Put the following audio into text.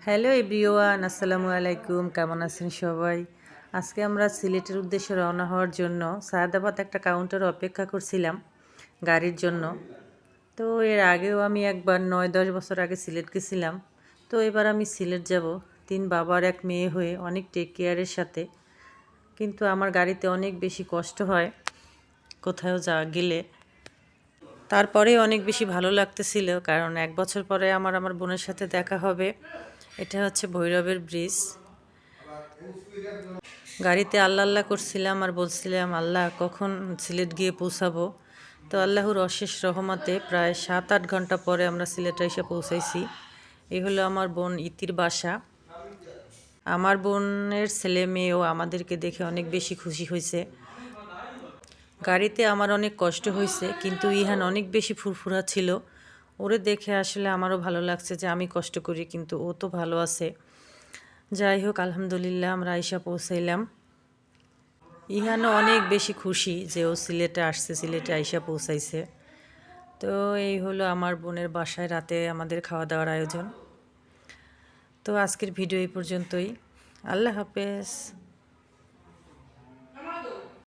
Hello everyone, আসসালামু আলাইকুম। কেমন আছেন সবাই? আজকে আমরা সিলেটের উদ্দেশ্যে রওনা হওয়ার জন্য সায়দাবাদ একটা কাউন্টারে অপেক্ষা করছিলাম গাড়ির জন্য। তো এর আগেও আমি একবার 9-10 বছর আগে সিলেট গেছিলাম। তো এবার আমি সিলেট যাব 3 বাবার এক মেয়ে হয়ে, অনেক টেক কেয়ারের সাথে। কিন্তু আমার গাড়িতে অনেক বেশি কষ্ট হয় কোথাও গেলে। তারপরে অনেক বেশি ভালো লাগতেছিল, কারণ 1 বছর পরে আমার বোনের সাথে দেখা হবে। এটা হচ্ছে ভৈরবের ব্রিজ। গাড়িতে আল্লাহ আল্লাহ করছিলাম আর বলছিলাম, আল্লাহ কখন সিলেট গিয়ে পৌঁছাবো। তো আল্লাহর অশেষ রহমতে প্রায় 7-8 ঘন্টা পরে আমরা সিলেটে এসে পৌঁছাইছি। এই হলো আমার বোন ইতির বাসা। আমার বোনের ছেলে মেয়েও আমাদেরকে দেখে অনেক বেশি খুশি হয়েছে। গাড়িতে আমার অনেক কষ্ট হয়েছে, কিন্তু ইহান অনেক বেশি ফুরফুরা ছিল। ওরে দেখে আসলে আমারও ভালো লাগছে যে আমি কষ্ট করি কিন্তু ও তো ভালো আছে। যাই হোক, আলহামদুলিল্লাহ আমরা আইসা পৌঁছাইলাম। ইহানও অনেক বেশি খুশি যে ও সিলেটে আসছে, সিলেটে আইসা পৌঁছাইছে। তো এই হলো আমার বোনের বাসায় রাতে আমাদের খাওয়া দাওয়ার আয়োজন। তো আজকের ভিডিও এই পর্যন্তই। আল্লাহ হাফেজ।